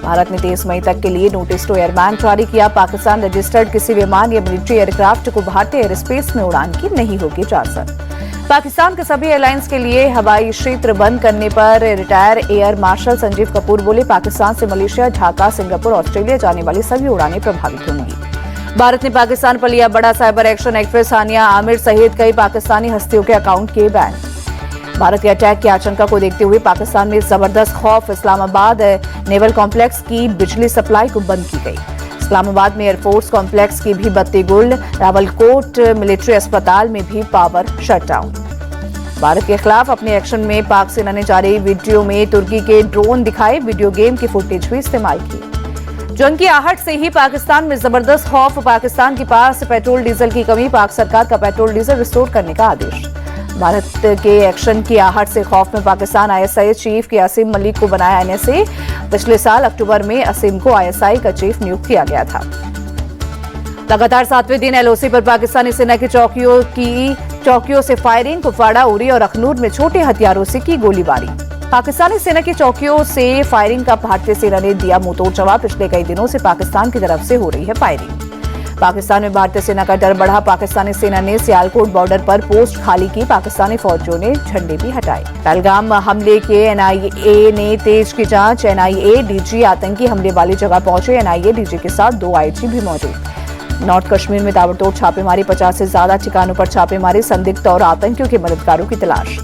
भारत ने 23 मई तक के लिए नोटिस टू एयरमैन जारी किया। पाकिस्तान रजिस्टर्ड किसी विमान या मिलिट्री एयरक्राफ्ट को भारतीय एयर स्पेस में उड़ान की नहीं होगी इजाजत। पाकिस्तान के सभी एयरलाइंस के लिए हवाई क्षेत्र बंद करने पर retire air marshal Sanjeev Kapoor बोले, पाकिस्तान से मलेशिया, ढाका, सिंगापुर, ऑस्ट्रेलिया जाने वाली सभी उड़ानें प्रभावित होंगी। भारत ने पाकिस्तान पर लिया बड़ा साइबर एक्शन। एक्ट्रेस हानिया आमिर सहित कई पाकिस्तानी हस्तियों के अकाउंट किए बैन। भारत के अटैक की आशंका को देखते हुए पाकिस्तान में जबरदस्त खौफ। इस्लामाबाद नेवल कॉम्प्लेक्स की बिजली सप्लाई को बंद की गई। इस्लामाबाद में एयरफोर्स कॉम्प्लेक्स की भी बत्ती गुल। रावलकोट मिलिट्री अस्पताल में भी पावर शटडाउन। भारत के खिलाफ अपने एक्शन में पाक सेना ने जारी वीडियो में तुर्की के ड्रोन दिखाए। वीडियो गेम की फुटेज भी इस्तेमाल की। जंग की आहट से ही पाकिस्तान में जबरदस्त खौफ। पाकिस्तान के पास पेट्रोल डीजल की कमी। पाक सरकार का पेट्रोल डीजल रिस्टोर करने का आदेश। भारत के एक्शन की आहट से खौफ में पाकिस्तान आईएसआई चीफ के असीम मलिक को बनाया एनएसए। पिछले साल अक्टूबर में असीम को आईएसआई का चीफ नियुक्त किया गया था। लगातार 7वें दिन एलओसी पर पाकिस्तानी सेना की चौकियों से फायरिंग। कुपवाड़ा, उरी और अखनूर में छोटे हथियारों से की गोलीबारी। पाकिस्तानी सेना की चौकियों से फायरिंग का भारतीय सेना ने दिया मुंहतोड़ जवाब। पिछले कई दिनों से पाकिस्तान की तरफ से हो रही है फायरिंग। पाकिस्तान में भारतीय सेना का डर बढ़ा। पाकिस्तानी सेना ने सियालकोट बॉर्डर पर पोस्ट खाली की। पाकिस्तानी फौजियों ने झंडे भी हटाए। पहलगाम हमले के एनआईए ने तेज की जांच। एनआईए डीजी आतंकी हमले वाली जगह पहुंचे। एनआईए डीजी के साथ 2 आईजी भी मौजूद। नॉर्थ कश्मीर में ताबड़तोड़ छापेमारी। 50 से ज्यादा ठिकानों पर छापेमारी। संदिग्ध और आतंकियों के मददगारों की तलाश।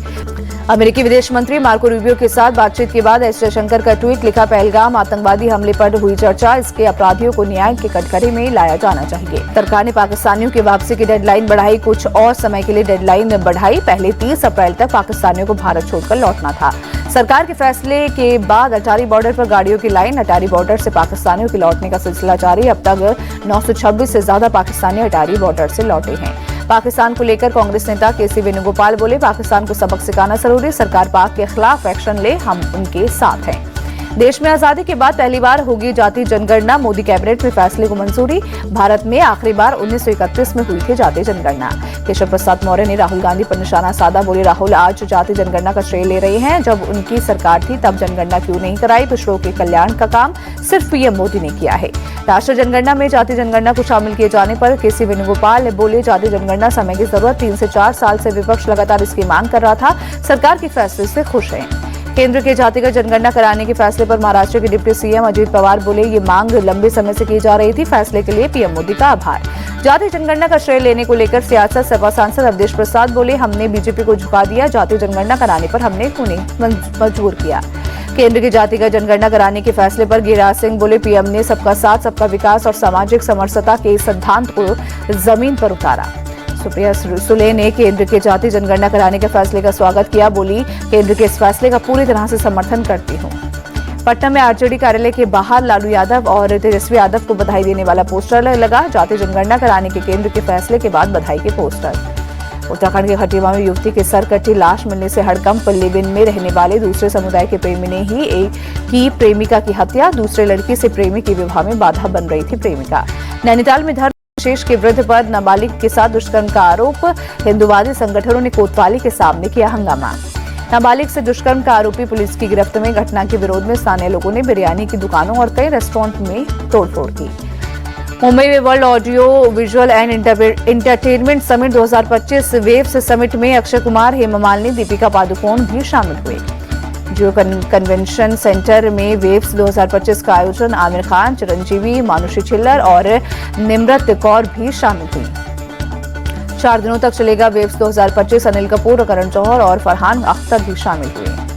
अमेरिकी विदेश मंत्री मार्को रूबियो के साथ बातचीत के बाद एस जयशंकर का ट्वीट लिखा, पहलगाम आतंकवादी हमले पर हुई चर्चा। इसके अपराधियों को न्याय के कटघरे में लाया जाना चाहिए। सरकार ने पाकिस्तानियों की वापसी की डेडलाइन बढ़ाई। कुछ और समय के लिए डेडलाइन बढ़ाई। पहले 30 अप्रैल तक पाकिस्तानियों को भारत छोड़कर लौटना था। सरकार के फैसले के बाद अटारी बॉर्डर पर गाड़ियों की लाइन। अटारी बॉर्डर से पाकिस्तानियों के लौटने का सिलसिला जारी। अब तक 926 से ज्यादा पाकिस्तानी अटारी बॉर्डर से लौटे हैं। पाकिस्तान को लेकर कांग्रेस नेता केसी वेणुगोपाल बोले, पाकिस्तान को सबक सिखाना जरूरी। सरकार पाक के खिलाफ एक्शन ले, हम उनके साथ हैं। देश में आजादी के बाद पहली बार होगी जाति जनगणना। मोदी कैबिनेट में फैसले को मंजूरी। भारत में आखिरी बार 1931 में हुई थी जाति जनगणना। केशव प्रसाद मौर्य ने राहुल गांधी पर निशाना साधा। बोले, राहुल आज जाति जनगणना का श्रेय ले रहे हैं। जब उनकी सरकार थी तब जनगणना क्यों नहीं कराई? पिछड़ों के कल्याण का काम सिर्फ पीएम मोदी ने किया है। राष्ट्रीय जनगणना में जाति जनगणना को शामिल किए जाने पर केसी वेणुगोपाल बोले, जाति जनगणना समय की जरूरत। 3 से 4 साल से विपक्ष लगातार इसकी मांग कर रहा था। सरकार के फैसले से खुश है। केंद्र के जातिगत जनगणना कराने के फैसले पर महाराष्ट्र के डिप्टी सीएम अजीत पवार बोले, ये मांग लंबे समय से की जा रही थी। फैसले के लिए पीएम मोदी का आभार। जाति जनगणना का श्रेय लेने को लेकर सियासत। सपा सांसद अवधेश प्रसाद बोले, हमने बीजेपी को झुका दिया। जाति जनगणना कराने पर हमने उन्हें मजबूर किया। केंद्र की जातिगत जनगणना कराने के फैसले पर गिरिराज सिंह बोले, पीएम ने सबका साथ, सबका विकास और सामाजिक समरसता के सिद्धांत को जमीन पर उतारा। सुप्रिया सुले ने केंद्र के जाति जनगणना कराने के फैसले का स्वागत किया। बोली, केंद्र के इस फैसले का पूरी तरह से समर्थन करती हूं। पटना में आरजेडी कार्यालय के बाहर लालू यादव और तेजस्वी यादव को बधाई देने वाला पोस्टर लगा। जाति जनगणना कराने के केंद्र के फैसले के बाद बधाई के पोस्टर। उत्तराखंड के खटीमा में युवती के सर कटी लाश मिलने से हड़कंप। लिव इन में रहने वाले दूसरे समुदाय के प्रेमी ने ही प्रेमिका की हत्या। दूसरे लड़की से प्रेमी के विवाह में बाधा बन रही थी प्रेमिका। नैनीताल में धर्म शेष के वृद्ध पर नाबालिग के साथ दुष्कर्म का आरोप। हिंदूवादी संगठनों ने कोतवाली के सामने किया हंगामा। नाबालिग से दुष्कर्म का आरोपी पुलिस की गिरफ्त में। घटना के विरोध में स्थानीय लोगों ने बिरयानी की दुकानों और कई रेस्टोरेंट में तोड़फोड़ की। मुंबई में world audio visual and entertainment summit 2025 waves summit में अक्षय कुमार, हेमा मालिनी, दीपिका पादुकोण भी शामिल हुए। जियो कन्वेंशन सेंटर में वेव्स 2025 का आयोजन। आमिर खान, चिरंजीवी, मानुषी छिल्लर और निम्रत कौर भी शामिल हुई। 4 दिनों तक चलेगा वेव्स 2025। अनिल कपूर, करण जौहर और फरहान अख्तर भी शामिल हुए।